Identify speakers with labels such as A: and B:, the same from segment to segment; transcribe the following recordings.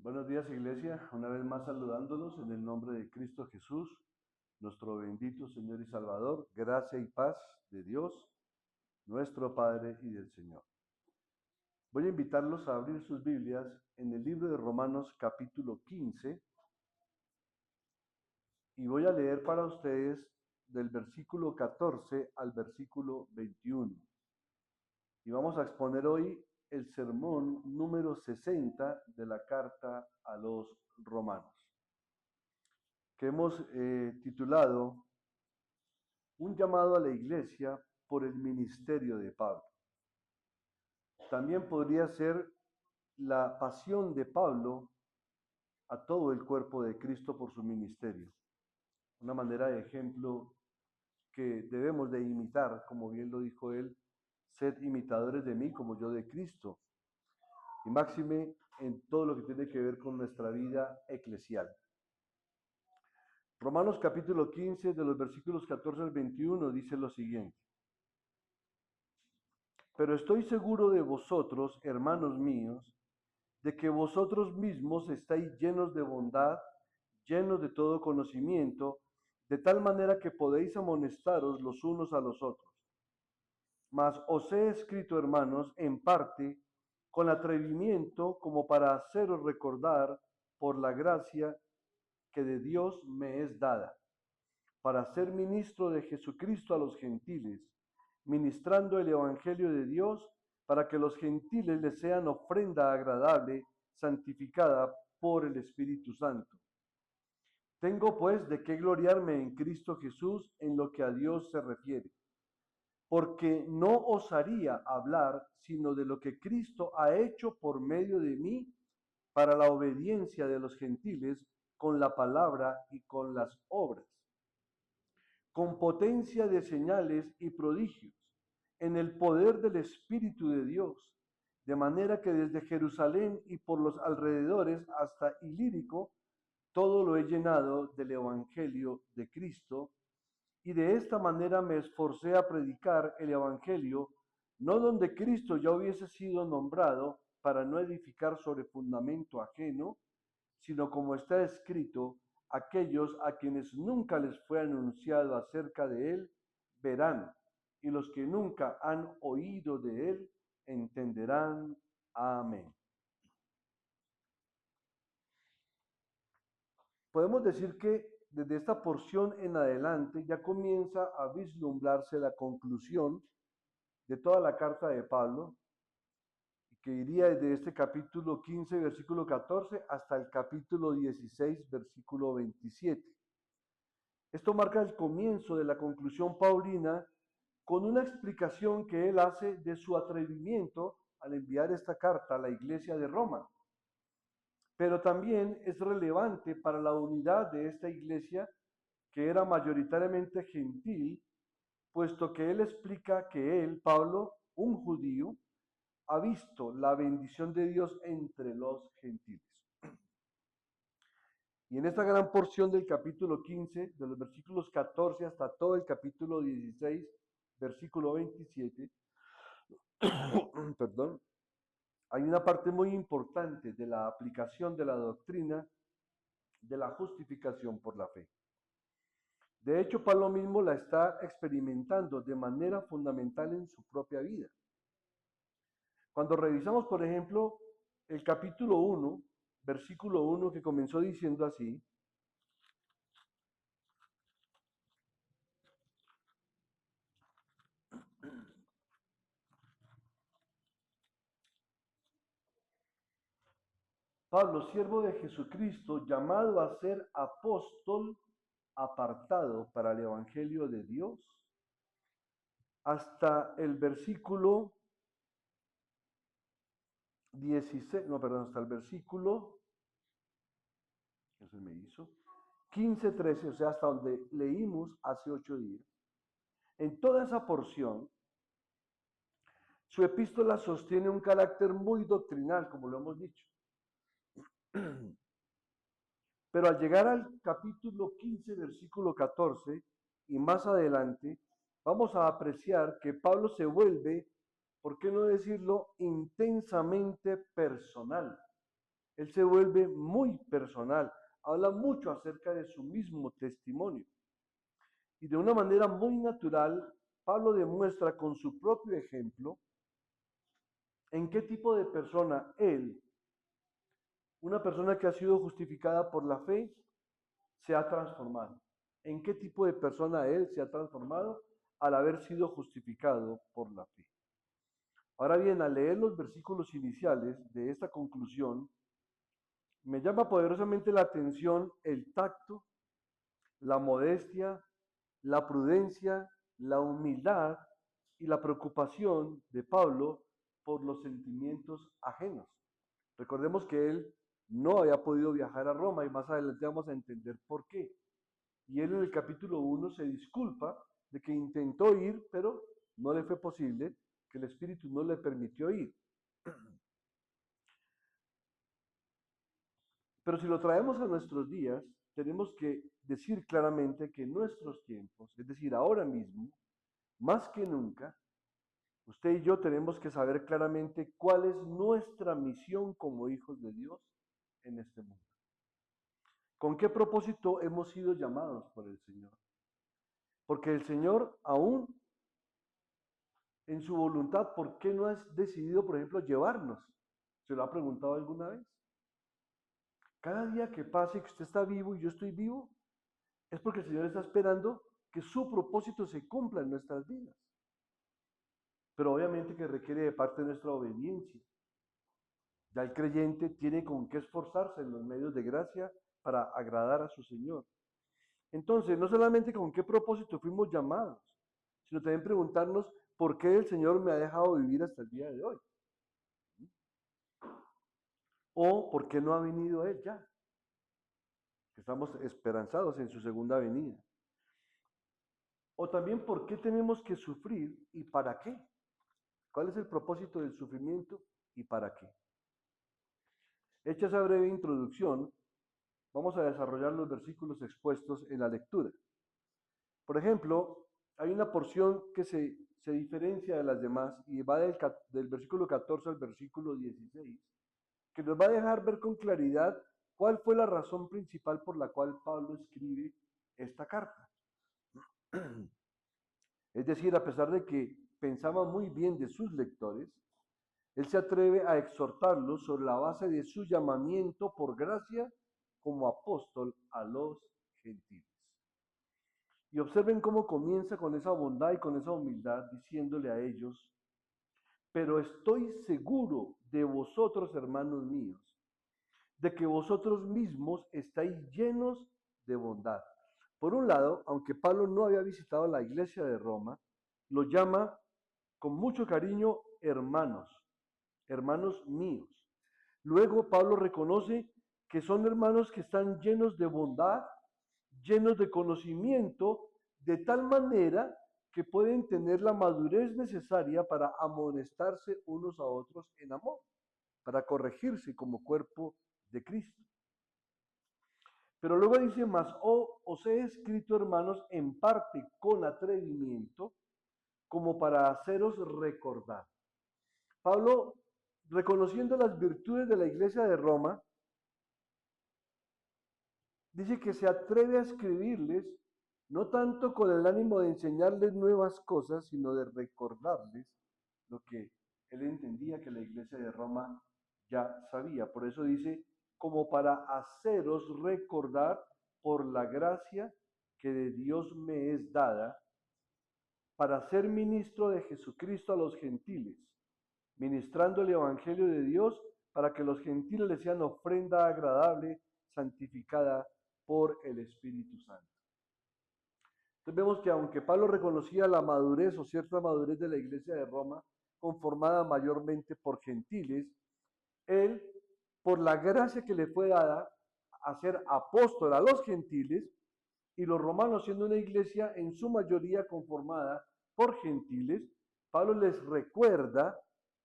A: Buenos días, Iglesia. Una vez más saludándolos en el nombre de Cristo Jesús, nuestro bendito Señor y Salvador. Gracia y paz de Dios, nuestro Padre y del Señor. Voy a invitarlos a abrir sus Biblias en el libro de Romanos capítulo 15 y voy a leer para ustedes del versículo 14 al versículo 21. Y vamos a exponer hoy el sermón número 60 de la carta a los romanos, que hemos titulado Un llamado a la iglesia por el ministerio de Pablo. También podría ser la pasión de Pablo a todo el cuerpo de Cristo por su ministerio. Una manera de ejemplo que debemos de imitar, como bien lo dijo él, sed imitadores de mí como yo de Cristo. Y máxime en todo lo que tiene que ver con nuestra vida eclesial. Romanos capítulo 15, de los versículos 14 al 21, dice lo siguiente. Pero estoy seguro de vosotros, hermanos míos, de que vosotros mismos estáis llenos de bondad, llenos de todo conocimiento, de tal manera que podéis amonestaros los unos a los otros. Mas os he escrito, hermanos, en parte, con atrevimiento, como para haceros recordar por la gracia que de Dios me es dada, para ser ministro de Jesucristo a los gentiles, ministrando el Evangelio de Dios, para que los gentiles les sean ofrenda agradable, santificada por el Espíritu Santo. Tengo pues de qué gloriarme en Cristo Jesús en lo que a Dios se refiere, porque no osaría hablar sino de lo que Cristo ha hecho por medio de mí para la obediencia de los gentiles con la palabra y con las obras, con potencia de señales y prodigios, en el poder del Espíritu de Dios, de manera que desde Jerusalén y por los alrededores hasta Ilírico, todo lo he llenado del Evangelio de Cristo, y de esta manera me esforcé a predicar el Evangelio, no donde Cristo ya hubiese sido nombrado, para no edificar sobre fundamento ajeno, sino como está escrito, aquellos a quienes nunca les fue anunciado acerca de él, verán, y los que nunca han oído de él, entenderán. Amén. Podemos decir que desde esta porción en adelante ya comienza a vislumbrarse la conclusión de toda la carta de Pablo, que iría desde este capítulo 15, versículo 14, hasta el capítulo 16, versículo 27. Esto marca el comienzo de la conclusión paulina con una explicación que él hace de su atrevimiento al enviar esta carta a la iglesia de Roma. Pero también es relevante para la unidad de esta iglesia, que era mayoritariamente gentil, puesto que él explica que él, Pablo, un judío, ha visto la bendición de Dios entre los gentiles. Y en esta gran porción del capítulo 15, de los versículos 14 hasta todo el capítulo 16, versículo 27, perdón, hay una parte muy importante de la aplicación de la doctrina de la justificación por la fe. De hecho, Pablo mismo la está experimentando de manera fundamental en su propia vida. Cuando revisamos, por ejemplo, el capítulo 1, versículo 1, que comenzó diciendo así: Pablo, siervo de Jesucristo, llamado a ser apóstol, apartado para el Evangelio de Dios, hasta el versículo 16, no, perdón, hasta el versículo, ¿qué se me hizo? 15, 13, o sea, hasta donde leímos hace 8 días. En toda esa porción, su epístola sostiene un carácter muy doctrinal, como lo hemos dicho. Pero al llegar al capítulo 15, versículo 14, y más adelante, vamos a apreciar que Pablo se vuelve, ¿por qué no decirlo?, intensamente personal. Él se vuelve muy personal, habla mucho acerca de su mismo testimonio. Y de una manera muy natural, Pablo demuestra con su propio ejemplo en qué tipo de persona él, una persona que ha sido justificada por la fe, se ha transformado. ¿En qué tipo de persona él se ha transformado al haber sido justificado por la fe? Ahora bien, al leer los versículos iniciales de esta conclusión, me llama poderosamente la atención el tacto, la modestia, la prudencia, la humildad y la preocupación de Pablo por los sentimientos ajenos. Recordemos que él no había podido viajar a Roma y más adelante vamos a entender por qué. Y él en el capítulo 1 se disculpa de que intentó ir, pero no le fue posible, que el Espíritu no le permitió ir. Pero si lo traemos a nuestros días, tenemos que decir claramente que en nuestros tiempos, es decir, ahora mismo, más que nunca, usted y yo tenemos que saber claramente cuál es nuestra misión como hijos de Dios en este mundo. ¿Con qué propósito hemos sido llamados por el Señor? Porque el Señor aún en su voluntad, ¿por qué no has decidido, por ejemplo, llevarnos? ¿Se lo ha preguntado alguna vez? Cada día que pase que usted está vivo y yo estoy vivo, es porque el Señor está esperando que su propósito se cumpla en nuestras vidas. Pero obviamente que requiere de parte de nuestra obediencia. Ya el creyente tiene con qué esforzarse en los medios de gracia para agradar a su Señor. Entonces, no solamente con qué propósito fuimos llamados, sino también preguntarnos por qué el Señor me ha dejado vivir hasta el día de hoy. O por qué no ha venido Él ya. Estamos esperanzados en su segunda venida. O también por qué tenemos que sufrir y para qué. ¿Cuál es el propósito del sufrimiento y para qué? Hecha esa breve introducción, vamos a desarrollar los versículos expuestos en la lectura. Por ejemplo, hay una porción que se diferencia de las demás y va del versículo 14 al versículo 16, que nos va a dejar ver con claridad cuál fue la razón principal por la cual Pablo escribe esta carta. Es decir, a pesar de que pensaba muy bien de sus lectores, él se atreve a exhortarlos sobre la base de su llamamiento por gracia como apóstol a los gentiles. Y observen cómo comienza con esa bondad y con esa humildad, diciéndole a ellos, pero estoy seguro de vosotros, hermanos míos, de que vosotros mismos estáis llenos de bondad. Por un lado, aunque Pablo no había visitado la iglesia de Roma, lo llama con mucho cariño hermanos, hermanos míos. Luego Pablo reconoce que son hermanos que están llenos de bondad, llenos de conocimiento, de tal manera que pueden tener la madurez necesaria para amonestarse unos a otros en amor, para corregirse como cuerpo de Cristo. Pero luego dice más, os he escrito, hermanos, en parte con atrevimiento, como para haceros recordar. Pablo, reconociendo las virtudes de la iglesia de Roma, dice que se atreve a escribirles, no tanto con el ánimo de enseñarles nuevas cosas, sino de recordarles lo que él entendía que la iglesia de Roma ya sabía. Por eso dice, como para haceros recordar por la gracia que de Dios me es dada, para ser ministro de Jesucristo a los gentiles, ministrando el Evangelio de Dios para que los gentiles les sean ofrenda agradable, santificada por el Espíritu Santo. Entonces vemos que aunque Pablo reconocía la madurez o cierta madurez de la iglesia de Roma, conformada mayormente por gentiles, él, por la gracia que le fue dada a ser apóstol a los gentiles, y los romanos siendo una iglesia en su mayoría conformada por gentiles, Pablo les recuerda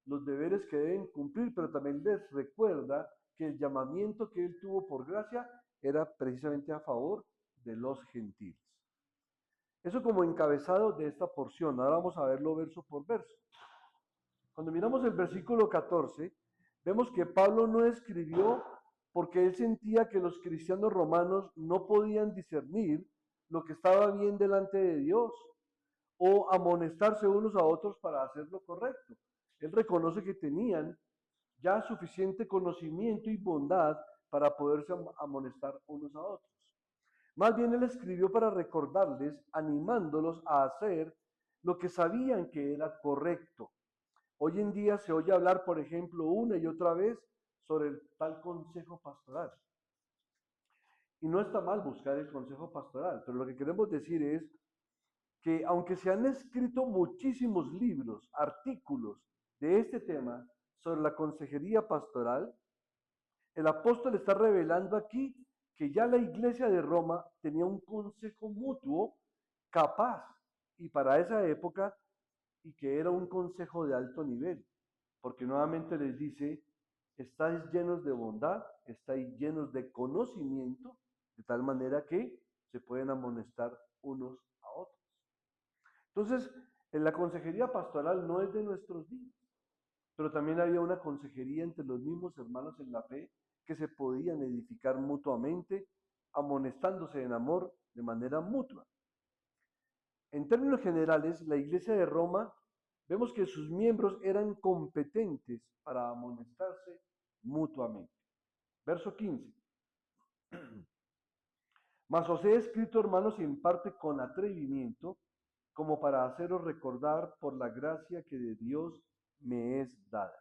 A: los deberes que deben cumplir, pero también les recuerda que el llamamiento que él tuvo por gracia era precisamente a favor de los gentiles. Eso como encabezado de esta porción. Ahora vamos a verlo verso por verso. Cuando miramos el versículo 14, vemos que Pablo no escribió porque él sentía que los cristianos romanos no podían discernir lo que estaba bien delante de Dios o amonestarse unos a otros para hacer lo correcto. Él reconoce que tenían ya suficiente conocimiento y bondad para poderse amonestar unos a otros. Más bien él escribió para recordarles, animándolos a hacer lo que sabían que era correcto. Hoy en día se oye hablar, por ejemplo, una y otra vez sobre el tal consejo pastoral. Y no está mal buscar el consejo pastoral, pero lo que queremos decir es que aunque se han escrito muchísimos libros, artículos de este tema sobre la consejería pastoral, el apóstol está revelando aquí que ya la iglesia de Roma tenía un consejo mutuo capaz y para esa época y que era un consejo de alto nivel, porque nuevamente les dice, estáis llenos de bondad, estáis llenos de conocimiento, de tal manera que se pueden amonestar unos a otros. Entonces, en la consejería pastoral no es de nuestros días, pero también había una consejería entre los mismos hermanos en la fe que se podían edificar mutuamente, amonestándose en amor de manera mutua. En términos generales, la iglesia de Roma, vemos que sus miembros eran competentes para amonestarse mutuamente. Verso 15. Mas os he escrito, hermanos, en parte con atrevimiento, como para haceros recordar por la gracia que de Dios me es dada.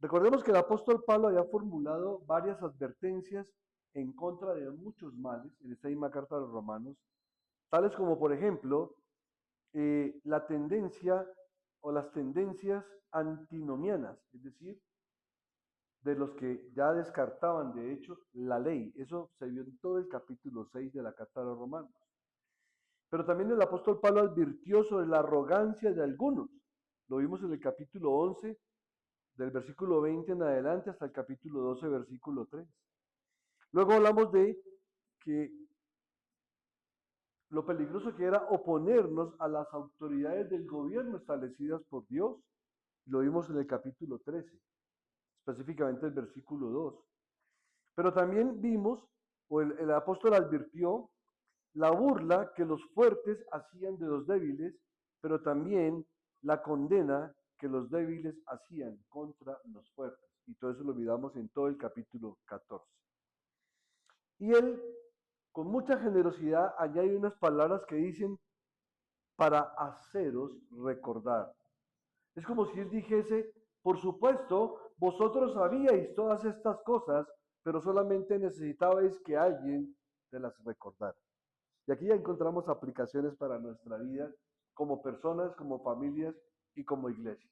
A: Recordemos que el apóstol Pablo había formulado varias advertencias en contra de muchos males en esta misma carta de los romanos, tales como, por ejemplo, la tendencia o las tendencias antinomianas, es decir, de los que ya descartaban, de hecho, la ley. Eso se vio en todo el capítulo 6 de la carta de los romanos. Pero también el apóstol Pablo advirtió sobre la arrogancia de algunos. Lo vimos en el capítulo 11, del versículo 20 en adelante hasta el capítulo 12, versículo 3. Luego hablamos de que lo peligroso que era oponernos a las autoridades del gobierno establecidas por Dios. Lo vimos en el capítulo 13, específicamente el versículo 2. Pero también vimos, o el apóstol advirtió, la burla que los fuertes hacían de los débiles, pero también la condena que los débiles hacían contra los fuertes. Y todo eso lo miramos en todo el capítulo 14. Y él, con mucha generosidad, añade unas palabras que dicen, para haceros recordar. Es como si él dijese, por supuesto, vosotros sabíais todas estas cosas, pero solamente necesitabais que alguien te las recordara. Y aquí ya encontramos aplicaciones para nuestra vida como personas, como familias y como iglesias.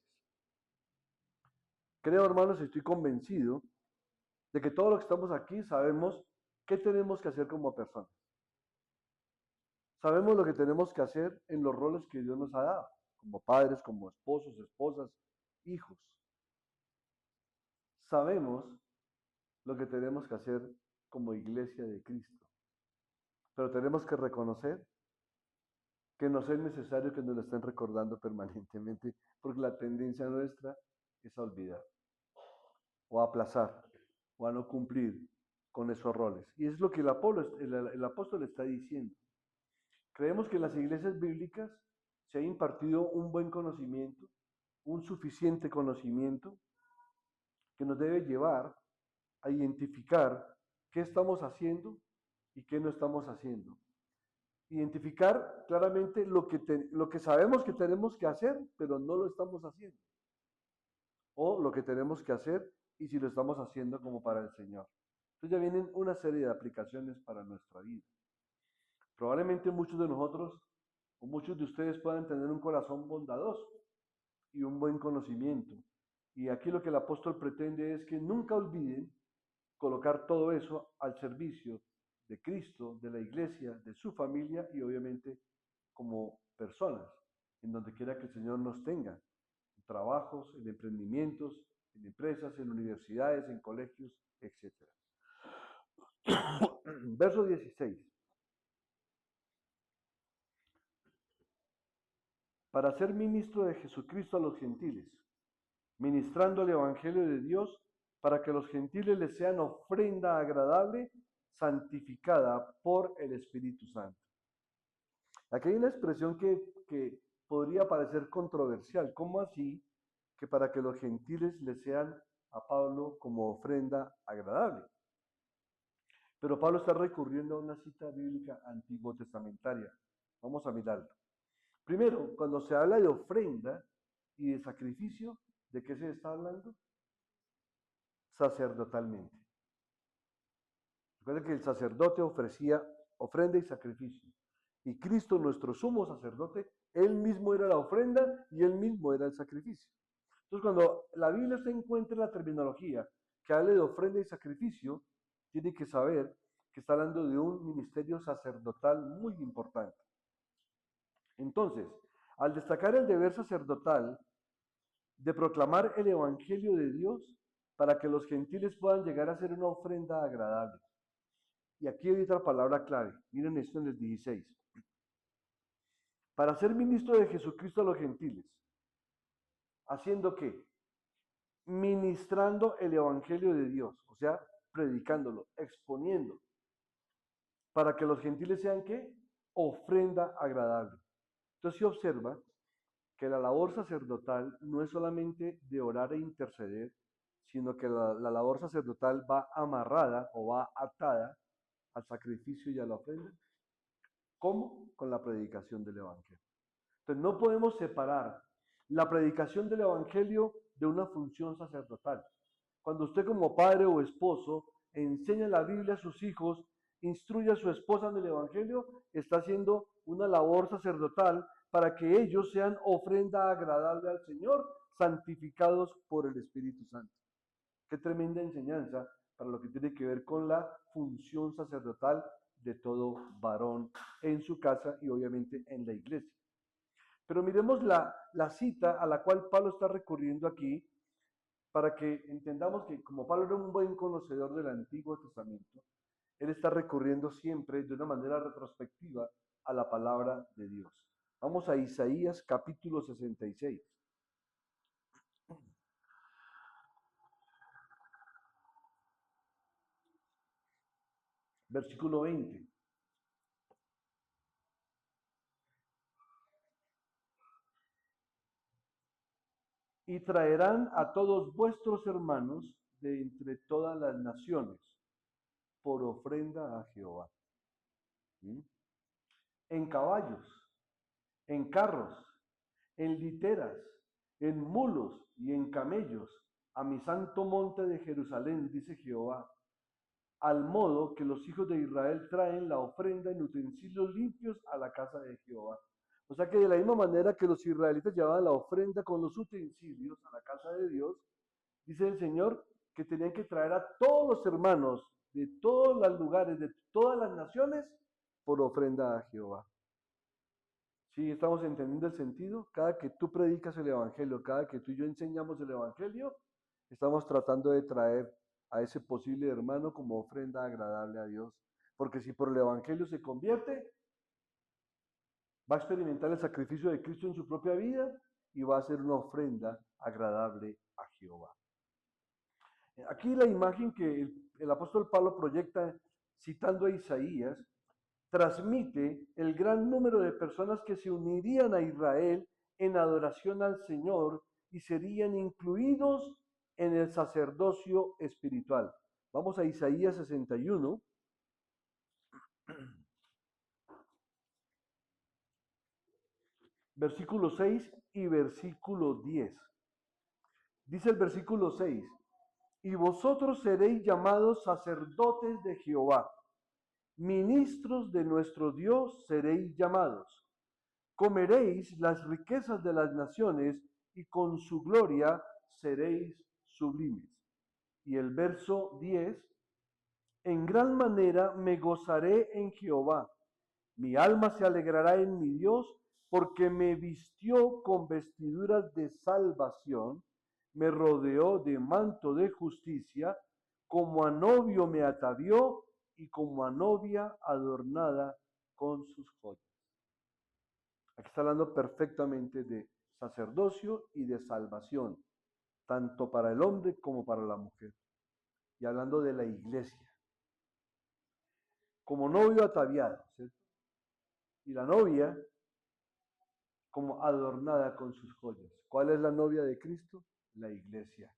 A: Creo, hermanos, estoy convencido de que todos los que estamos aquí sabemos qué tenemos que hacer como personas. Sabemos lo que tenemos que hacer en los roles que Dios nos ha dado, como padres, como esposos, esposas, hijos. Sabemos lo que tenemos que hacer como iglesia de Cristo, pero tenemos que reconocer que nos es necesario que nos lo estén recordando permanentemente, porque la tendencia nuestra es a olvidar, o a aplazar, o a no cumplir con esos roles. Y es lo que el apóstol está diciendo. Creemos que en las iglesias bíblicas se ha impartido un buen conocimiento, un suficiente conocimiento, que nos debe llevar a identificar qué estamos haciendo y qué no estamos haciendo. Identificar claramente lo que sabemos que tenemos que hacer, pero no lo estamos haciendo. O lo que tenemos que hacer y si lo estamos haciendo como para el Señor. Entonces ya vienen una serie de aplicaciones para nuestra vida. Probablemente muchos de nosotros o muchos de ustedes puedan tener un corazón bondadoso y un buen conocimiento. Y aquí lo que el apóstol pretende es que nunca olviden colocar todo eso al servicio de Cristo, de la iglesia, de su familia y obviamente como personas, en donde quiera que el Señor nos tenga, en trabajos, en emprendimientos, en empresas, en universidades, en colegios, etc. Verso 16. Para ser ministro de Jesucristo a los gentiles, ministrando el Evangelio de Dios para que los gentiles les sean ofrenda agradable, santificada por el Espíritu Santo. Aquí hay una expresión que podría parecer controversial. ¿Cómo así que para que los gentiles le sean a Pablo como ofrenda agradable? Pero Pablo está recurriendo a una cita bíblica antiguo testamentaria. Vamos a mirarlo. Primero, cuando se habla de ofrenda y de sacrificio, ¿de qué se está hablando? Sacerdotalmente. Recuerden que el sacerdote ofrecía ofrenda y sacrificio. Y Cristo, nuestro sumo sacerdote, él mismo era la ofrenda y él mismo era el sacrificio. Entonces, cuando la Biblia se encuentra en la terminología que hable de ofrenda y sacrificio, tiene que saber que está hablando de un ministerio sacerdotal muy importante. Entonces, al destacar el deber sacerdotal de proclamar el Evangelio de Dios para que los gentiles puedan llegar a ser una ofrenda agradable. Y aquí hay otra palabra clave. Miren esto en el 16. Para ser ministro de Jesucristo a los gentiles. ¿Haciendo qué? Ministrando el Evangelio de Dios. O sea, predicándolo, exponiendo. Para que los gentiles sean ¿qué? Ofrenda agradable. Entonces se observa que la labor sacerdotal no es solamente de orar e interceder, sino que la labor sacerdotal va amarrada o va atada al sacrificio y a la ofrenda. ¿Cómo? Con la predicación del Evangelio. Entonces no podemos separar la predicación del Evangelio de una función sacerdotal. Cuando usted como padre o esposo enseña la Biblia a sus hijos, instruye a su esposa en el Evangelio, está haciendo una labor sacerdotal para que ellos sean ofrenda agradable al Señor, santificados por el Espíritu Santo. Qué tremenda enseñanza para lo que tiene que ver con la función sacerdotal de todo varón en su casa y obviamente en la iglesia. Pero miremos la cita a la cual Pablo está recurriendo aquí para que entendamos que como Pablo era un buen conocedor del Antiguo Testamento, él está recurriendo siempre de una manera retrospectiva a la palabra de Dios. Vamos a Isaías capítulo 66. Versículo 20. Y traerán a todos vuestros hermanos de entre todas las naciones por ofrenda a Jehová. ¿Mm? En caballos, en carros, en literas, en mulos y en camellos, a mi santo monte de Jerusalén, dice Jehová, al modo que los hijos de Israel traen la ofrenda en utensilios limpios a la casa de Jehová. O sea que de la misma manera que los israelitas llevaban la ofrenda con los utensilios a la casa de Dios, dice el Señor que tenían que traer a todos los hermanos de todos los lugares, de todas las naciones, por ofrenda a Jehová. ¿Sí estamos entendiendo el sentido? Cada que tú predicas el Evangelio, cada que tú y yo enseñamos el Evangelio, estamos tratando de traer a ese posible hermano como ofrenda agradable a Dios. Porque si por el Evangelio se convierte, va a experimentar el sacrificio de Cristo en su propia vida y va a ser una ofrenda agradable a Jehová. Aquí la imagen que el apóstol Pablo proyecta citando a Isaías transmite el gran número de personas que se unirían a Israel en adoración al Señor y serían incluidos en el sacerdocio espiritual. Vamos a Isaías 61. Versículo 6 y versículo 10. Dice el versículo 6, y vosotros seréis llamados sacerdotes de Jehová, ministros de nuestro Dios seréis llamados. Comeréis las riquezas de las naciones y con su gloria seréis sublimes. Y el verso 10, en gran manera me gozaré en Jehová, mi alma se alegrará en mi Dios, porque me vistió con vestiduras de salvación, me rodeó de manto de justicia, como a novio me atavió y como a novia adornada con sus joyas. Aquí está hablando perfectamente de sacerdocio y de salvación, tanto para el hombre como para la mujer. y hablando de la iglesia, como novio ataviado, ¿cierto? Y la novia como adornada con sus joyas. ¿Cuál es la novia de Cristo? La iglesia,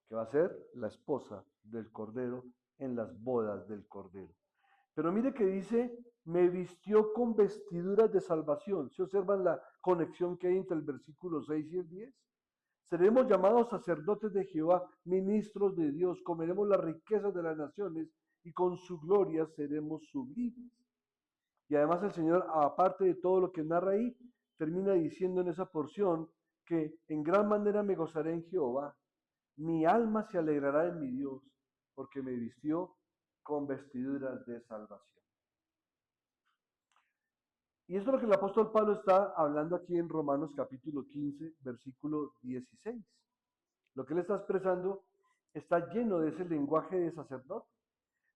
A: que va a ser la esposa del Cordero en las bodas del Cordero. Pero mire que dice, me vistió con vestiduras de salvación. ¿Se observan la conexión que hay entre el versículo 6 y el 10? Seremos llamados sacerdotes de Jehová, ministros de Dios, comeremos las riquezas de las naciones y con su gloria seremos sublimes. Y además el Señor, aparte de todo lo que narra ahí, termina diciendo en esa porción que en gran manera me gozaré en Jehová, mi alma se alegrará en mi Dios, porque me vistió con vestiduras de salvación. Y esto es lo que el apóstol Pablo está hablando aquí en Romanos capítulo 15, versículo 16. Lo que él está expresando está lleno de ese lenguaje de sacerdote.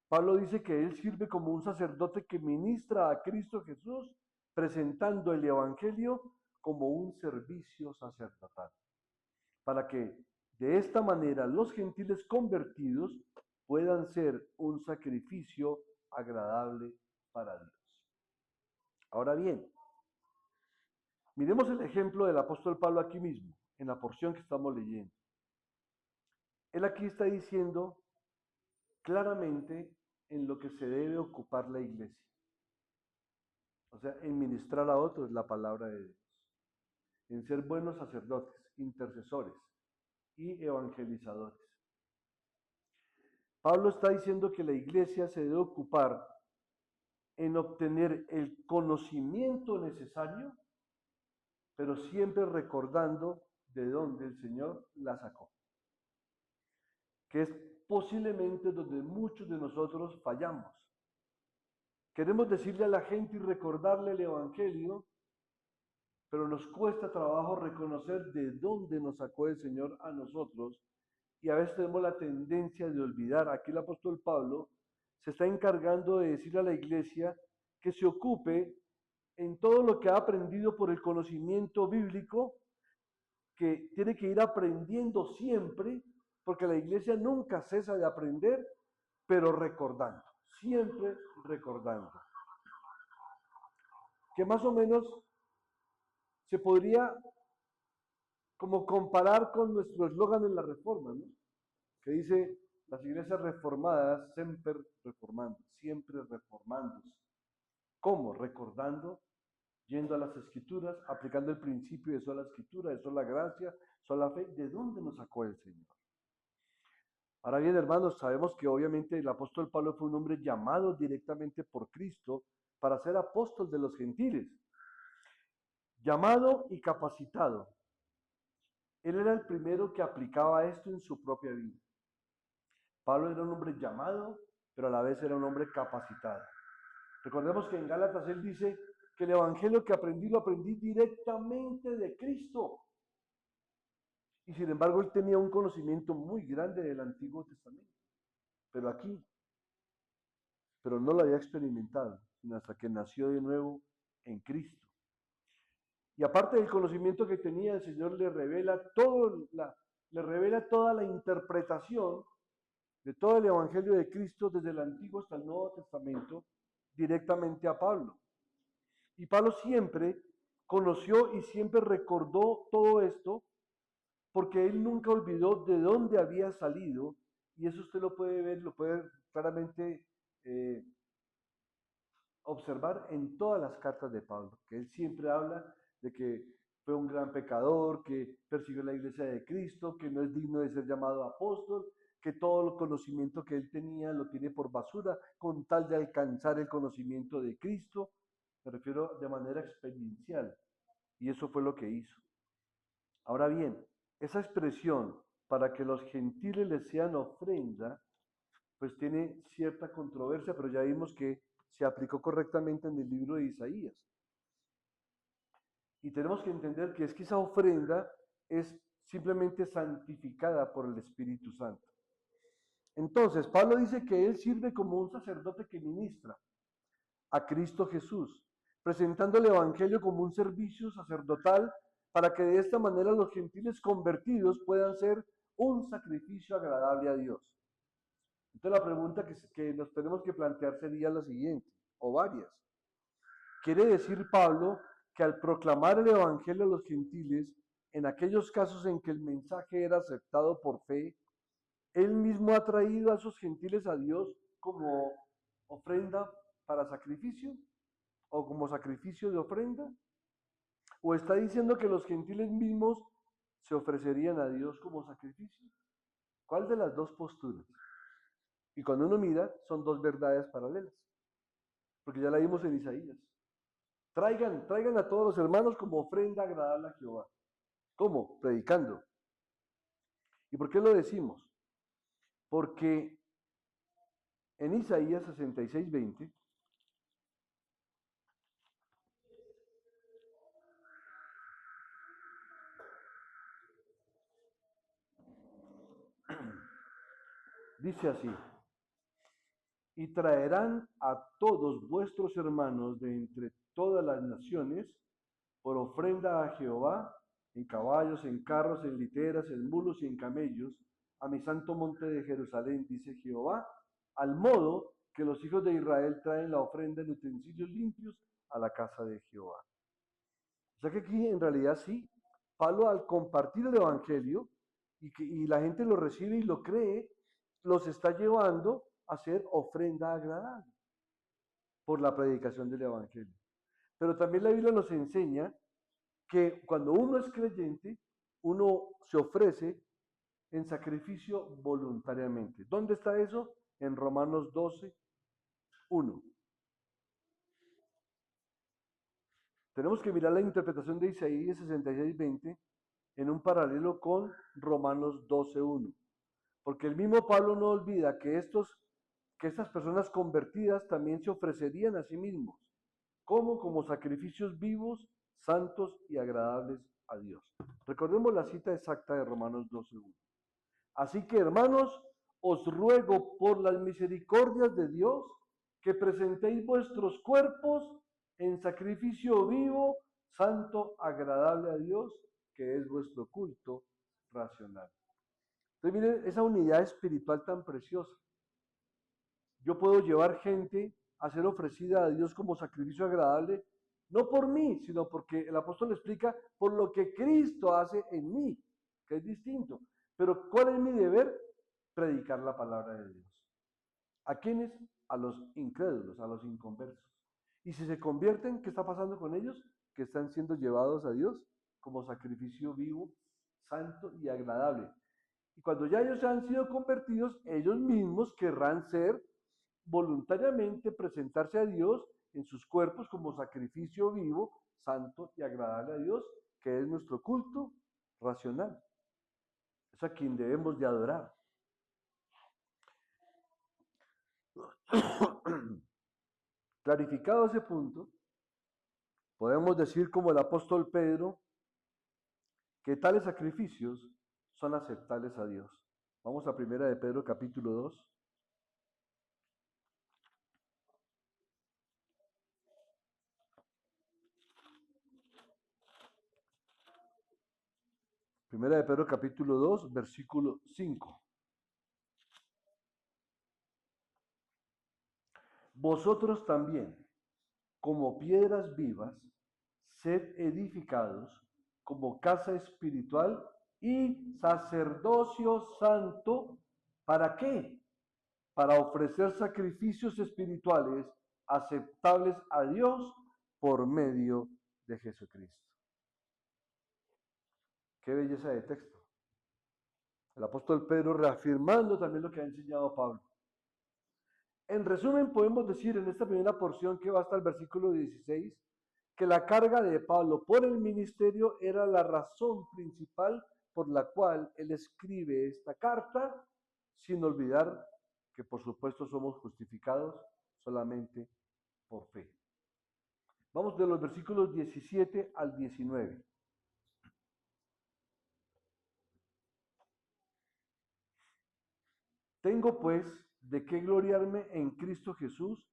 A: Pablo dice que él sirve como un sacerdote que ministra a Cristo Jesús, presentando el Evangelio como un servicio sacerdotal, para que de esta manera los gentiles convertidos puedan ser un sacrificio agradable para Dios. Ahora bien, miremos el ejemplo del apóstol Pablo aquí mismo, en la porción que estamos leyendo. Él aquí está diciendo claramente en lo que se debe ocupar la iglesia. O sea, en ministrar a otros la palabra de Dios. En ser buenos sacerdotes, intercesores y evangelizadores. Pablo está diciendo que la iglesia se debe ocupar en obtener el conocimiento necesario, pero siempre recordando de dónde el Señor la sacó. Que es posiblemente donde muchos de nosotros fallamos. Queremos decirle a la gente y recordarle el Evangelio, pero nos cuesta trabajo reconocer de dónde nos sacó el Señor a nosotros, y a veces tenemos la tendencia de olvidar. Aquí el apóstol Pablo se está encargando de decir a la iglesia que se ocupe en todo lo que ha aprendido por el conocimiento bíblico, que tiene que ir aprendiendo siempre, porque la iglesia nunca cesa de aprender, pero recordando, siempre recordando. Que más o menos se podría como comparar con nuestro eslogan en la Reforma, ¿no? Que dice, las iglesias reformadas, siempre reformándose. ¿Cómo? Recordando, yendo a las escrituras, aplicando el principio de sola escritura, de sola gracia, sola fe. ¿De dónde nos sacó el Señor? Ahora bien, hermanos, sabemos que obviamente el apóstol Pablo fue un hombre llamado directamente por Cristo para ser apóstol de los gentiles. Llamado y capacitado. Él era el primero que aplicaba esto en su propia vida. Pablo era un hombre llamado, pero a la vez era un hombre capacitado. Recordemos que en Gálatas él dice que el evangelio que aprendí lo aprendí directamente de Cristo. Y sin embargo él tenía un conocimiento muy grande del Antiguo Testamento. Pero no lo había experimentado, sino hasta que nació de nuevo en Cristo. Y aparte del conocimiento que tenía, el Señor le revela toda la interpretación de todo el Evangelio de Cristo desde el Antiguo hasta el Nuevo Testamento directamente a Pablo. Y Pablo siempre conoció y siempre recordó todo esto porque él nunca olvidó de dónde había salido, y eso usted lo puede ver, lo puede claramente observar en todas las cartas de Pablo, que él siempre habla de que fue un gran pecador, que persiguió la iglesia de Cristo, que no es digno de ser llamado apóstol, que todo el conocimiento que él tenía lo tiene por basura con tal de alcanzar el conocimiento de Cristo. Me refiero de manera experiencial, y eso fue lo que hizo. Ahora bien, esa expresión para que los gentiles les sean ofrenda, pues tiene cierta controversia, pero ya vimos que se aplicó correctamente en el libro de Isaías. Y tenemos que entender que es que esa ofrenda es simplemente santificada por el Espíritu Santo. Entonces, Pablo dice que él sirve como un sacerdote que ministra a Cristo Jesús, presentando el Evangelio como un servicio sacerdotal para que de esta manera los gentiles convertidos puedan ser un sacrificio agradable a Dios. Entonces la pregunta que nos tenemos que plantear sería la siguiente, o varias. Quiere decir Pablo que al proclamar el Evangelio a los gentiles, en aquellos casos en que el mensaje era aceptado por fe, él mismo ha traído a esos gentiles a Dios como ofrenda para sacrificio o como sacrificio de ofrenda. ¿O está diciendo que los gentiles mismos se ofrecerían a Dios como sacrificio? ¿Cuál de las dos posturas? Y cuando uno mira, son dos verdades paralelas, porque ya la vimos en Isaías. Traigan a todos los hermanos como ofrenda agradable a Jehová. ¿Cómo? Predicando. ¿Y por qué lo decimos? Porque en Isaías 66:20 dice así: y traerán a todos vuestros hermanos de entre todas las naciones por ofrenda a Jehová, en caballos, en carros, en literas, en mulos y en camellos, a mi santo monte de Jerusalén, dice Jehová, al modo que los hijos de Israel traen la ofrenda en utensilios limpios a la casa de Jehová. O sea que aquí en realidad sí, Pablo al compartir el Evangelio y la gente lo recibe y lo cree, los está llevando a ser ofrenda agradable por la predicación del Evangelio. Pero también la Biblia nos enseña que cuando uno es creyente, uno se ofrece en sacrificio voluntariamente. ¿Dónde está eso? En Romanos 12:1. Tenemos que mirar la interpretación de Isaías 66:20 en un paralelo con Romanos 12:1. Porque el mismo Pablo no olvida que estas personas convertidas también se ofrecerían a sí mismos. ¿Cómo? Como sacrificios vivos, santos y agradables a Dios. Recordemos la cita exacta de Romanos 12:1. Así que, hermanos, os ruego por las misericordias de Dios que presentéis vuestros cuerpos en sacrificio vivo, santo, agradable a Dios, que es vuestro culto racional. Entonces, miren esa unidad espiritual tan preciosa. Yo puedo llevar gente a ser ofrecida a Dios como sacrificio agradable, no por mí, sino porque el apóstol explica por lo que Cristo hace en mí, que es distinto. Pero ¿cuál es mi deber? Predicar la palabra de Dios. ¿A quiénes? A los incrédulos, a los inconversos. Y si se convierten, ¿qué está pasando con ellos? Que están siendo llevados a Dios como sacrificio vivo, santo y agradable. Y cuando ya ellos han sido convertidos, ellos mismos querrán ser voluntariamente presentarse a Dios en sus cuerpos como sacrificio vivo, santo y agradable a Dios, que es nuestro culto racional. Es a quien debemos de adorar. Clarificado ese punto, podemos decir como el apóstol Pedro que tales sacrificios son aceptables a Dios. Vamos a 1 de Pedro capítulo 2. Primera de Pedro capítulo 2, versículo 5. Vosotros también, como piedras vivas, sed edificados como casa espiritual y sacerdocio santo. ¿Para qué? Para ofrecer sacrificios espirituales aceptables a Dios por medio de Jesucristo. Qué belleza de texto. El apóstol Pedro reafirmando también lo que ha enseñado Pablo. En resumen, podemos decir en esta primera porción que va hasta el versículo 16, que la carga de Pablo por el ministerio era la razón principal por la cual él escribe esta carta, sin olvidar que por supuesto somos justificados solamente por fe. Vamos de los versículos 17 al 19. Tengo pues de qué gloriarme en Cristo Jesús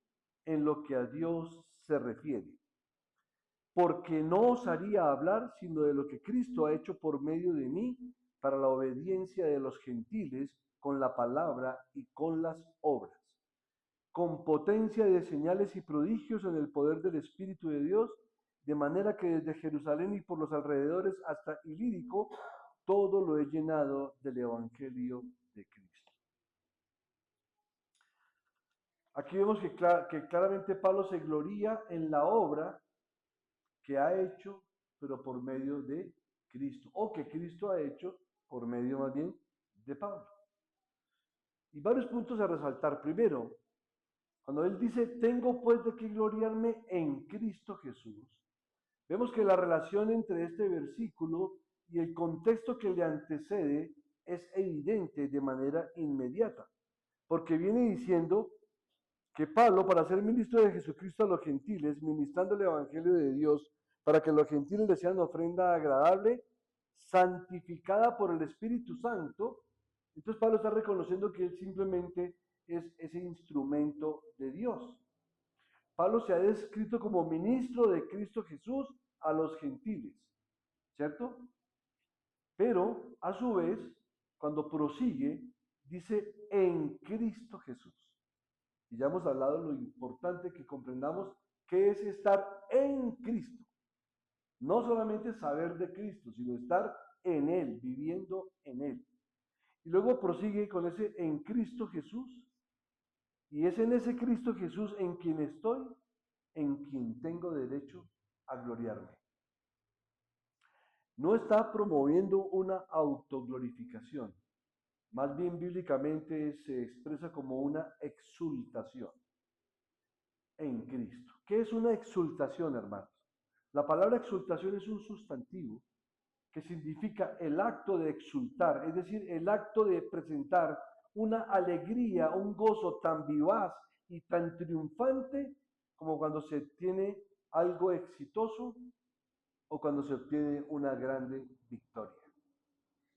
A: en lo que a Dios se refiere, porque no osaría hablar sino de lo que Cristo ha hecho por medio de mí para la obediencia de los gentiles con la palabra y con las obras, con potencia de señales y prodigios en el poder del Espíritu de Dios, de manera que desde Jerusalén y por los alrededores hasta Ilírico, todo lo he llenado del Evangelio de Cristo. Aquí vemos que claramente Pablo se gloría en la obra que ha hecho, pero por medio de Cristo, o que Cristo ha hecho por medio más bien de Pablo. Y varios puntos a resaltar. Primero, cuando él dice, tengo pues de qué gloriarme en Cristo Jesús, vemos que la relación entre este versículo y el contexto que le antecede es evidente de manera inmediata, porque viene diciendo que Pablo, para ser ministro de Jesucristo a los gentiles, ministrando el Evangelio de Dios, para que los gentiles le sean ofrenda agradable, santificada por el Espíritu Santo, entonces Pablo está reconociendo que él simplemente es ese instrumento de Dios. Pablo se ha descrito como ministro de Cristo Jesús a los gentiles, ¿cierto? Pero a su vez, cuando prosigue, dice en Cristo Jesús. Y ya hemos hablado de lo importante que comprendamos qué es estar en Cristo. No solamente saber de Cristo, sino estar en Él, viviendo en Él. Y luego prosigue con ese en Cristo Jesús. Y es en ese Cristo Jesús en quien estoy, en quien tengo derecho a gloriarme. No está promoviendo una autoglorificación. Más bien bíblicamente se expresa como una exultación en Cristo. ¿Qué es una exultación, hermanos? La palabra exultación es un sustantivo que significa el acto de exultar, es decir, el acto de presentar una alegría, un gozo tan vivaz y tan triunfante como cuando se obtiene algo exitoso o cuando se obtiene una grande victoria.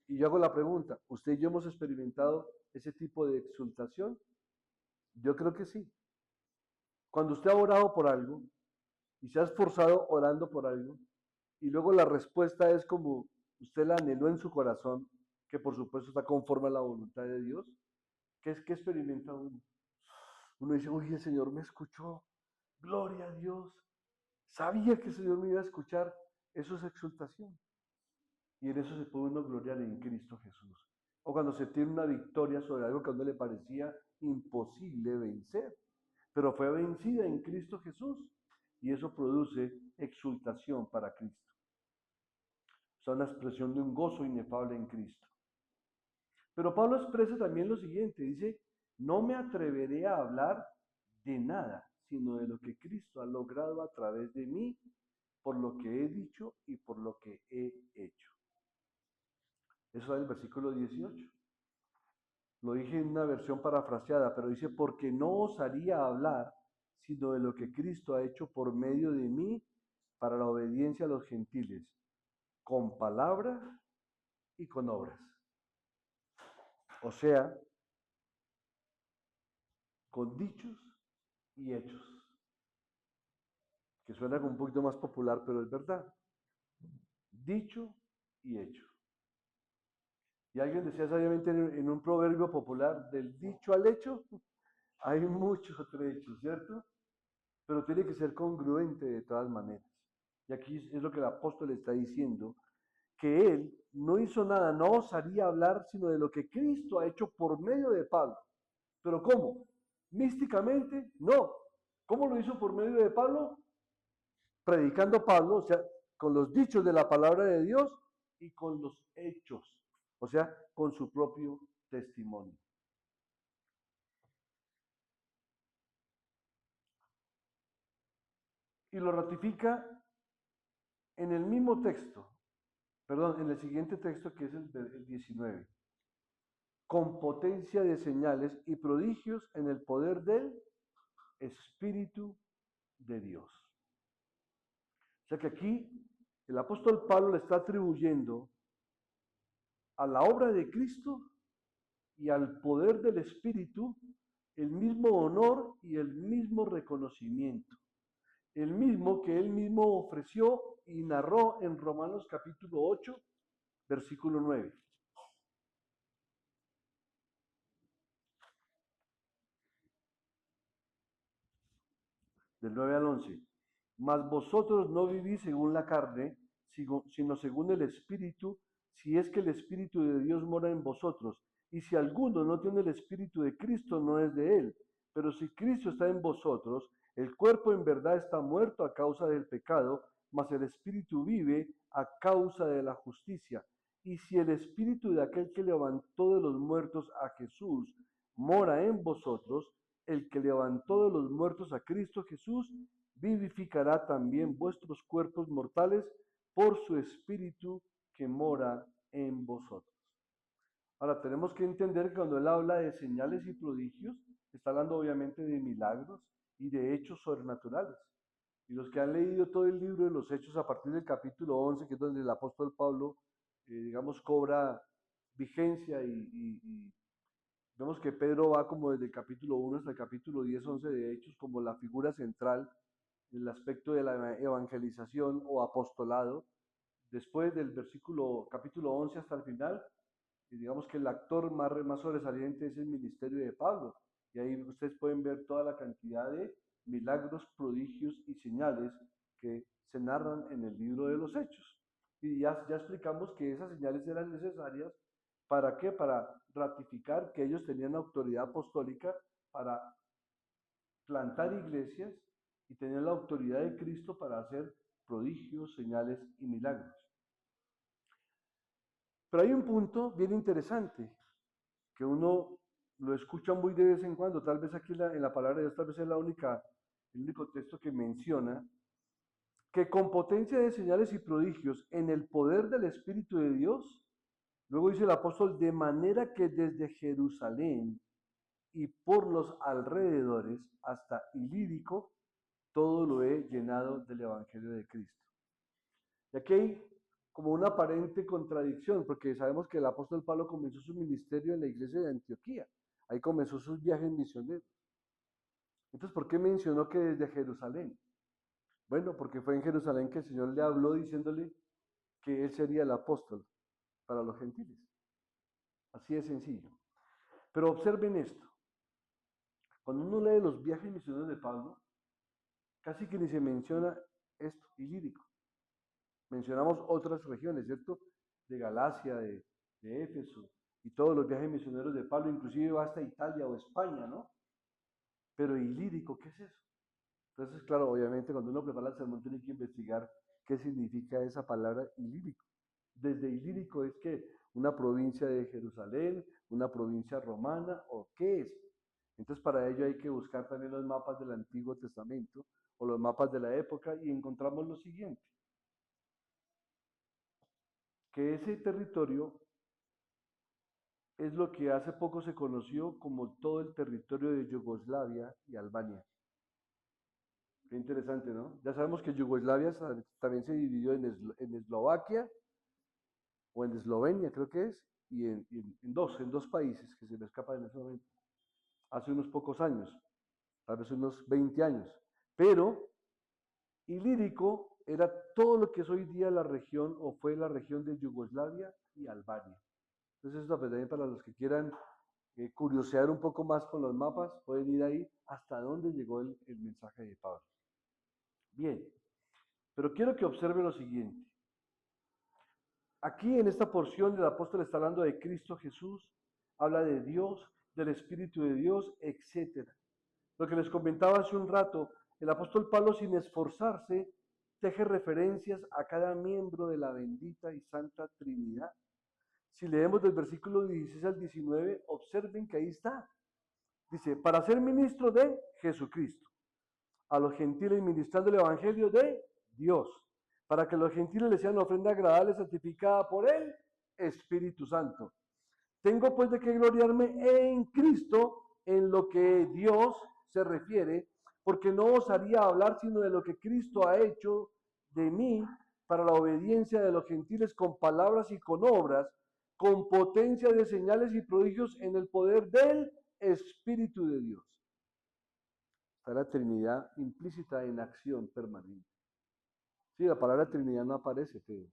A: Y yo hago la pregunta, ¿usted y yo hemos experimentado ese tipo de exultación? Yo creo que sí. Cuando usted ha orado por algo y se ha esforzado orando por algo, y luego la respuesta es como usted la anheló en su corazón, que por supuesto está conforme a la voluntad de Dios, ¿qué es que experimenta uno? Uno dice, uy, el Señor me escuchó, gloria a Dios, sabía que el Señor me iba a escuchar, eso es exultación. Y en eso se puede uno gloriar en Cristo Jesús. O cuando se tiene una victoria sobre algo que a uno le parecía imposible vencer, pero fue vencida en Cristo Jesús. Y eso produce exultación para Cristo. Son la expresión de un gozo inefable en Cristo. Pero Pablo expresa también lo siguiente, dice, no me atreveré a hablar de nada, sino de lo que Cristo ha logrado a través de mí, por lo que he dicho y por lo que he hecho. Eso es el versículo 18. Lo dije en una versión parafraseada, pero dice, porque no osaría hablar, sino de lo que Cristo ha hecho por medio de mí para la obediencia a los gentiles, con palabra y con obras. O sea, con dichos y hechos. Que suena como un poquito más popular, pero es verdad. Dicho y hecho. Y alguien decía sabiamente en un proverbio popular, del dicho al hecho, hay mucho trecho, ¿cierto? Pero tiene que ser congruente de todas maneras. Y aquí es lo que el apóstol está diciendo, que él no hizo nada, no osaría hablar sino de lo que Cristo ha hecho por medio de Pablo. ¿Pero cómo? ¿Místicamente? No. ¿Cómo lo hizo por medio de Pablo? Predicando Pablo, o sea, con los dichos de la palabra de Dios y con los hechos, o sea, con su propio testimonio. Y lo ratifica en el mismo texto, perdón, en el siguiente texto que es el 19, con potencia de señales y prodigios en el poder del Espíritu de Dios. O sea que aquí el apóstol Pablo le está atribuyendo a la obra de Cristo y al poder del Espíritu el mismo honor y el mismo reconocimiento, el mismo que él mismo ofreció y narró en Romanos capítulo 8, versículo 9. del 9 al 11. Mas vosotros no vivís según la carne, sino según el Espíritu, si es que el Espíritu de Dios mora en vosotros. Y si alguno no tiene el Espíritu de Cristo, no es de él. Pero si Cristo está en vosotros, el cuerpo en verdad está muerto a causa del pecado, mas el Espíritu vive a causa de la justicia. Y si el Espíritu de aquel que levantó de los muertos a Jesús mora en vosotros, el que levantó de los muertos a Cristo Jesús vivificará también vuestros cuerpos mortales por su Espíritu que mora en vosotros. Ahora, tenemos que entender que cuando él habla de señales y prodigios, está hablando obviamente de milagros y de hechos sobrenaturales. Y los que han leído todo el libro de los Hechos a partir del capítulo 11, que es donde el apóstol Pablo, digamos, cobra vigencia y vemos que Pedro va como desde el capítulo 1 hasta el capítulo 10, 11 de Hechos como la figura central en el aspecto de la evangelización o apostolado. Después del capítulo 11 hasta el final, y digamos que el actor más sobresaliente es el ministerio de Pablo. Y ahí ustedes pueden ver toda la cantidad de milagros, prodigios y señales que se narran en el libro de los Hechos. Y ya explicamos que esas señales eran necesarias. ¿Para qué? Para ratificar que ellos tenían autoridad apostólica para plantar iglesias y tenían la autoridad de Cristo para hacer prodigios, señales y milagros. Pero hay un punto bien interesante que uno lo escucha muy de vez en cuando, tal vez aquí en la palabra de Dios, tal vez es el único texto que menciona que con potencia de señales y prodigios en el poder del Espíritu de Dios, luego dice el apóstol, de manera que desde Jerusalén y por los alrededores hasta Ilírico, todo lo he llenado del Evangelio de Cristo. Y aquí hay como una aparente contradicción, porque sabemos que el apóstol Pablo comenzó su ministerio en la iglesia de Antioquía, ahí comenzó sus viajes misioneros. Entonces, ¿por qué mencionó que desde Jerusalén? Bueno, porque fue en Jerusalén que el Señor le habló diciéndole que él sería el apóstol para los gentiles. Así de sencillo. Pero observen esto. Cuando uno lee los viajes misioneros de Pablo, casi que ni se menciona esto, Ilírico. Mencionamos otras regiones, ¿cierto? De Galacia, de Éfeso, y todos los viajes misioneros de Pablo, inclusive va hasta Italia o España, ¿no? Pero Ilírico, ¿qué es eso? Entonces, claro, obviamente cuando uno prepara el sermón tiene que investigar qué significa esa palabra Ilírico. Desde Ilírico es que una provincia de Jerusalén, una provincia romana, ¿o qué es? Entonces, para ello hay que buscar también los mapas del Antiguo Testamento o los mapas de la época y encontramos lo siguiente, que ese territorio es lo que hace poco se conoció como todo el territorio de Yugoslavia y Albania. Qué interesante, ¿no? Ya sabemos que Yugoslavia también se dividió en Eslovaquia o en Eslovenia, creo que es, y en dos países que se me escapan en ese momento, hace unos pocos años, tal vez unos 20 años. Pero Ilírico era todo lo que es hoy día la región o fue la región de Yugoslavia y Albania. Entonces, esto pues, también para los que quieran curiosear un poco más con los mapas, pueden ir ahí hasta dónde llegó el mensaje de Pablo. Bien, pero quiero que observen lo siguiente. Aquí en esta porción el apóstol está hablando de Cristo Jesús, habla de Dios, del Espíritu de Dios, etc. Lo que les comentaba hace un rato, el apóstol Pablo sin esforzarse teje referencias a cada miembro de la bendita y santa Trinidad. Si leemos del versículo 16 al 19, observen que ahí está. Dice, para ser ministro de Jesucristo, a los gentiles ministrando el evangelio de Dios, para que los gentiles le sean ofrenda agradable santificada por el Espíritu Santo. Tengo pues de qué gloriarme en Cristo en lo que Dios se refiere, porque no osaría hablar sino de lo que Cristo ha hecho de mí para la obediencia de los gentiles con palabras y con obras, con potencia de señales y prodigios en el poder del Espíritu de Dios. Está la Trinidad implícita en acción permanente. Sí, la palabra Trinidad no aparece, pero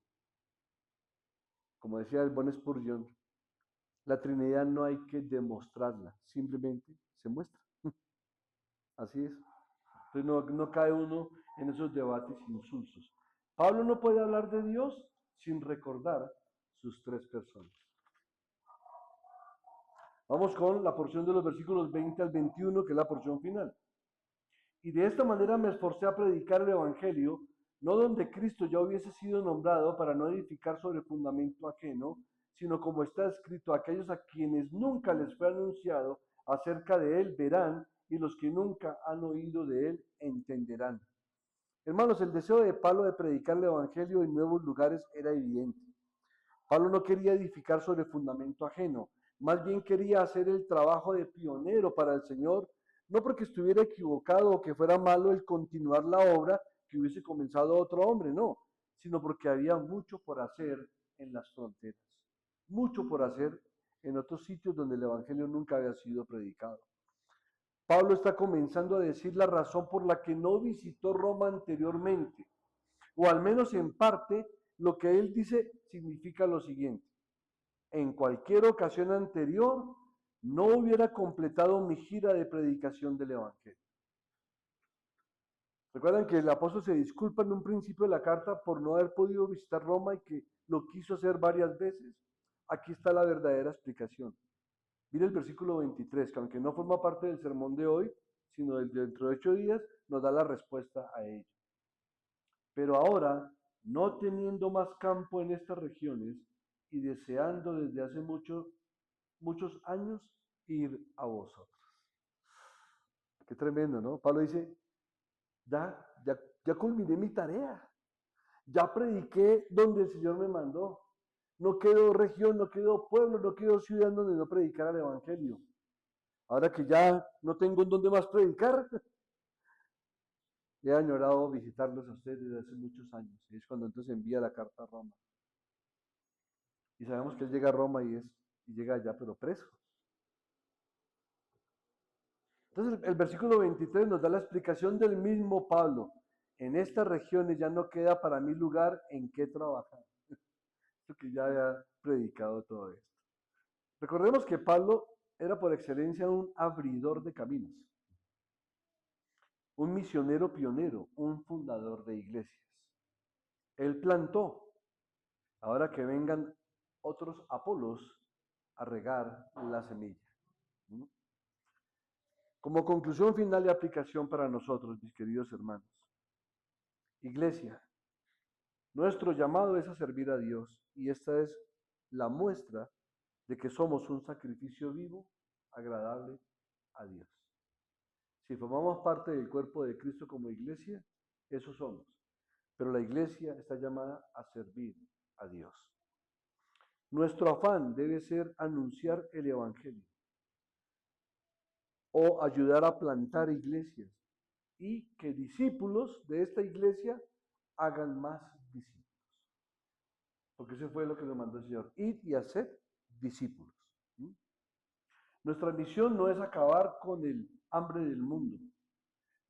A: como decía el buen Spurgeon, la Trinidad no hay que demostrarla, simplemente se muestra. Así es. Entonces no cae uno en esos debates insulsos. Pablo no puede hablar de Dios sin recordar sus tres personas. Vamos con la porción de los versículos 20 al 21, que es la porción final. Y de esta manera me esforcé a predicar el Evangelio, no donde Cristo ya hubiese sido nombrado para no edificar sobre fundamento ajeno, sino como está escrito, aquellos a quienes nunca les fue anunciado acerca de él verán, y los que nunca han oído de él entenderán. Hermanos, el deseo de Pablo de predicar el Evangelio en nuevos lugares era evidente. Pablo no quería edificar sobre fundamento ajeno, más bien quería hacer el trabajo de pionero para el Señor, no porque estuviera equivocado o que fuera malo el continuar la obra que hubiese comenzado otro hombre, no, sino porque había mucho por hacer en las fronteras, mucho por hacer en otros sitios donde el Evangelio nunca había sido predicado. Pablo está comenzando a decir la razón por la que no visitó Roma anteriormente, o al menos en parte lo que él dice significa lo siguiente: en cualquier ocasión anterior no hubiera completado mi gira de predicación del Evangelio. Recuerdan que el apóstol se disculpa en un principio de la carta por no haber podido visitar Roma y que lo quiso hacer varias veces. Aquí está la verdadera explicación. Mire el versículo 23, que aunque no forma parte del sermón de hoy, sino del dentro de 8 días, nos da la respuesta a ello. Pero ahora, no teniendo más campo en estas regiones y deseando desde hace muchos años ir a vosotros. Qué tremendo, ¿no? Pablo dice, ya culminé mi tarea, ya prediqué donde el Señor me mandó. No quedó región, no quedó pueblo, no quedó ciudad donde no predicara el Evangelio. Ahora que ya no tengo en dónde más predicar, he añorado visitarlos a ustedes desde hace muchos años. Y es cuando entonces envía la carta a Roma. Y sabemos que él llega a Roma y llega allá, pero preso. Entonces el versículo 23 nos da la explicación del mismo Pablo. En estas regiones ya no queda para mí lugar en que trabajar. Esto que ya había predicado todo esto. Recordemos que Pablo era por excelencia un abridor de caminos, un misionero pionero, un fundador de iglesias. Él plantó, ahora que vengan otros Apolos a regar la semilla. Como conclusión final y aplicación para nosotros, mis queridos hermanos. Iglesia, nuestro llamado es a servir a Dios y esta es la muestra de que somos un sacrificio vivo, agradable a Dios. Si formamos parte del cuerpo de Cristo como iglesia, eso somos. Pero la iglesia está llamada a servir a Dios. Nuestro afán debe ser anunciar el Evangelio o ayudar a plantar iglesias y que discípulos de esta iglesia hagan más discípulos. Porque eso fue lo que nos mandó el Señor. Id y haced discípulos. Nuestra misión no es acabar con el hambre del mundo.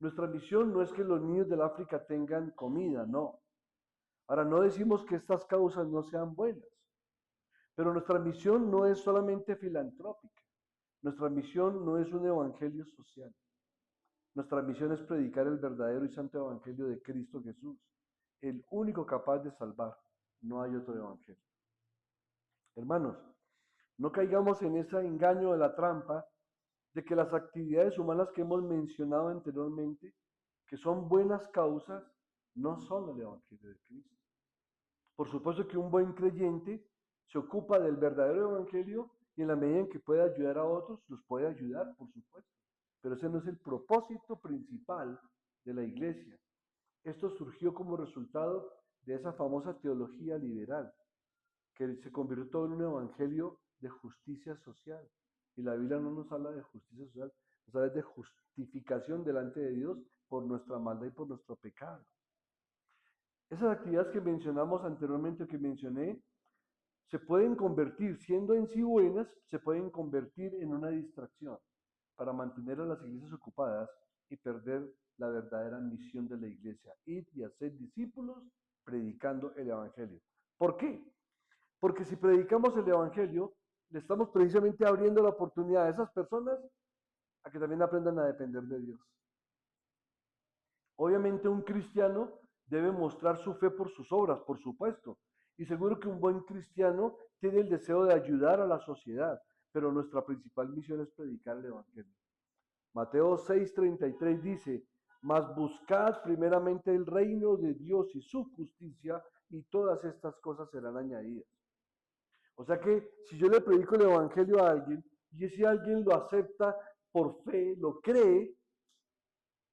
A: Nuestra misión no es que los niños del África tengan comida, no. Ahora, no decimos que estas causas no sean buenas, pero nuestra misión no es solamente filantrópica. Nuestra misión no es un evangelio social. Nuestra misión es predicar el verdadero y santo evangelio de Cristo Jesús, el único capaz de salvar. No hay otro evangelio. Hermanos, no caigamos en ese engaño de la trampa de que las actividades humanas que hemos mencionado anteriormente, que son buenas causas, no son el Evangelio de Cristo. Por supuesto que un buen creyente se ocupa del verdadero Evangelio y en la medida en que puede ayudar a otros, los puede ayudar, por supuesto. Pero ese no es el propósito principal de la iglesia. Esto surgió como resultado de esa famosa teología liberal, que se convirtió en un evangelio de justicia social. Y la Biblia no nos habla de justicia social, nos habla de justificación delante de Dios por nuestra maldad y por nuestro pecado. Esas actividades que mencionamos anteriormente, que mencioné, se pueden convertir, siendo en sí buenas, se pueden convertir en una distracción para mantener a las iglesias ocupadas y perder la verdadera misión de la iglesia, ir y hacer discípulos predicando el evangelio. ¿Por qué? Porque si predicamos el evangelio, le estamos precisamente abriendo la oportunidad a esas personas a que también aprendan a depender de Dios. Obviamente un cristiano debe mostrar su fe por sus obras, por supuesto. Y seguro que un buen cristiano tiene el deseo de ayudar a la sociedad, pero nuestra principal misión es predicar el Evangelio. Mateo 6:33 dice, mas buscad primeramente el reino de Dios y su justicia, y todas estas cosas serán añadidas. O sea que si yo le predico el Evangelio a alguien, y ese alguien lo acepta por fe, lo cree,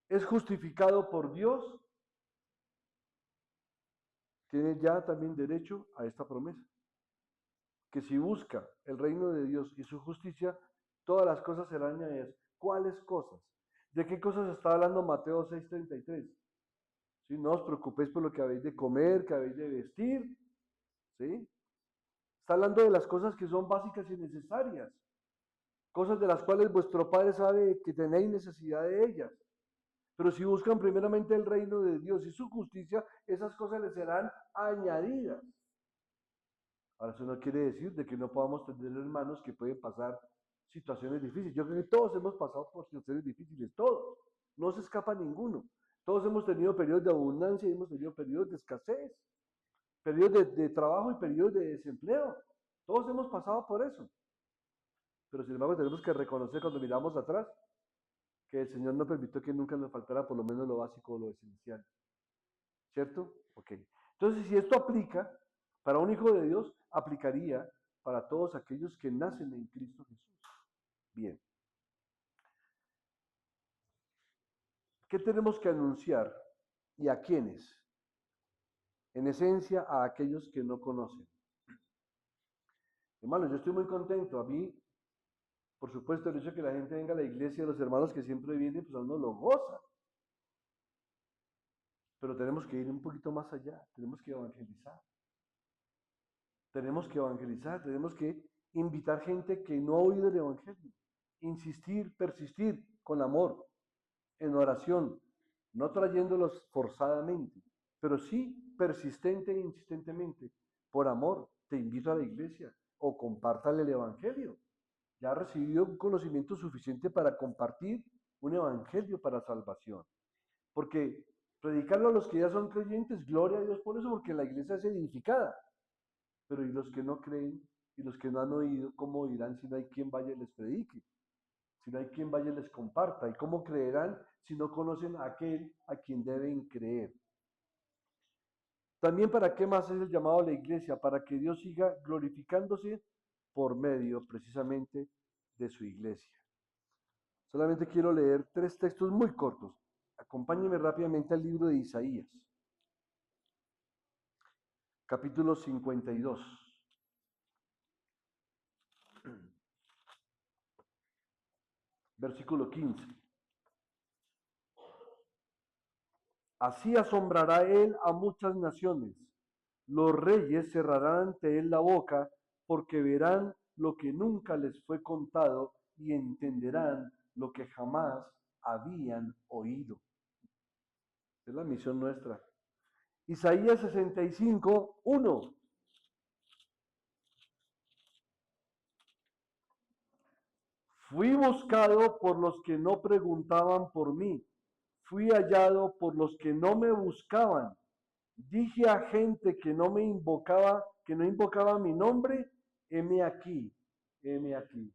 A: es justificado por Dios, tiene ya también derecho a esta promesa. Que si busca el reino de Dios y su justicia, todas las cosas serán añadidas. ¿Cuáles cosas? ¿De qué cosas está hablando Mateo 6:33? ¿Sí? No os preocupéis por lo que habéis de comer, que habéis de vestir. ¿Sí? Está hablando de las cosas que son básicas y necesarias. Cosas de las cuales vuestro Padre sabe que tenéis necesidad de ellas. Pero si buscan primeramente el reino de Dios y su justicia, esas cosas les serán añadidas. Ahora, eso no quiere decir de que no podamos tener hermanos que pueden pasar situaciones difíciles. Yo creo que todos hemos pasado por situaciones difíciles, todos. No se escapa ninguno. Todos hemos tenido periodos de abundancia y hemos tenido periodos de escasez, periodos de trabajo y periodos de desempleo. Todos hemos pasado por eso. Pero sin embargo tenemos que reconocer cuando miramos atrás que el Señor no permitió que nunca nos faltara por lo menos lo básico o lo esencial. ¿Cierto? Ok. Entonces, si esto aplica para un hijo de Dios, aplicaría para todos aquellos que nacen en Cristo Jesús. Bien. ¿Qué tenemos que anunciar y a quiénes? En esencia, a aquellos que no conocen. Hermanos, yo estoy muy contento. A mí, por supuesto, el hecho de que la gente venga a la iglesia, los hermanos que siempre vienen, pues a uno lo goza. Pero tenemos que ir un poquito más allá. Tenemos que evangelizar. Tenemos que evangelizar, tenemos que invitar gente que no ha oído el Evangelio. Insistir, persistir con amor, en oración, no trayéndolos forzadamente, pero sí persistente e insistentemente, por amor, te invito a la iglesia o compártale el Evangelio. Ya ha recibido un conocimiento suficiente para compartir un Evangelio para salvación. Porque predicarlo a los que ya son creyentes, gloria a Dios por eso, porque la iglesia es edificada. Pero ¿y los que no creen? ¿Y los que no han oído? ¿Cómo oirán si no hay quien vaya y les predique? Si no hay quien vaya y les comparta. ¿Y cómo creerán si no conocen a aquel a quien deben creer? También para qué más es el llamado a la iglesia, para que Dios siga glorificándose por medio precisamente de su iglesia. Solamente quiero leer 3 textos muy cortos. Acompáñenme rápidamente al libro de Isaías, capítulo 52. Versículo 15. Así asombrará él a muchas naciones. Los reyes cerrarán ante él la boca, porque verán lo que nunca les fue contado y entenderán lo que jamás habían oído. Es la misión nuestra. Isaías 65, 1. Fui buscado por los que no preguntaban por mí. Fui hallado por los que no me buscaban. Dije a gente que no me invocaba, que no invocaba mi nombre, heme aquí, heme aquí.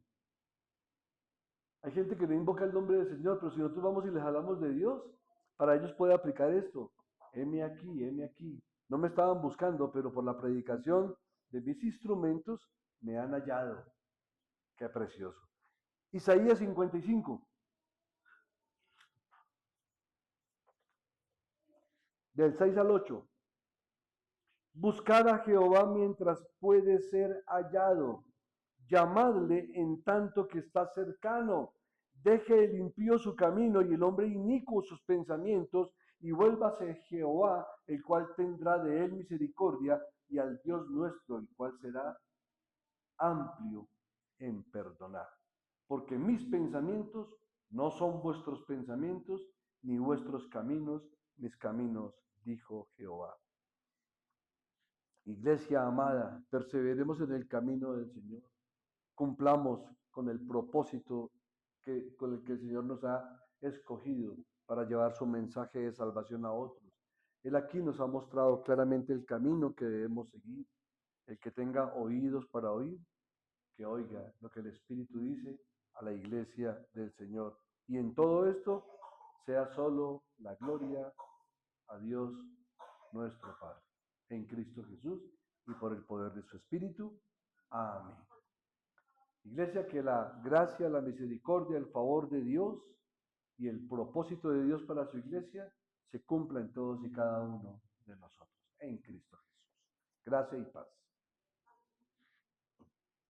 A: Hay gente que no invoca el nombre del Señor, pero si nosotros vamos y les hablamos de Dios, para ellos puede aplicar esto. Heme aquí, heme aquí. No me estaban buscando, pero por la predicación de mis instrumentos me han hallado. Qué precioso. Isaías 55, del 6 al 8. Buscad a Jehová mientras puede ser hallado. Llamadle en tanto que está cercano. Deje el impío su camino y el hombre inicuo sus pensamientos, y vuélvase Jehová, el cual tendrá de él misericordia, y al Dios nuestro, el cual será amplio en perdonar. Porque mis pensamientos no son vuestros pensamientos, ni vuestros caminos mis caminos, dijo Jehová. Iglesia amada, perseveremos en el camino del Señor. Cumplamos con el propósito con el que el Señor nos ha escogido para llevar su mensaje de salvación a otros. Él aquí nos ha mostrado claramente el camino que debemos seguir. El que tenga oídos para oír, que oiga lo que el Espíritu dice a la iglesia del Señor. Y en todo esto sea solo la gloria a Dios nuestro Padre, en Cristo Jesús y por el poder de su Espíritu. Amén. Iglesia, que la gracia, la misericordia, el favor de Dios y el propósito de Dios para su iglesia se cumpla en todos y cada uno de nosotros, en Cristo Jesús. Gracia y paz.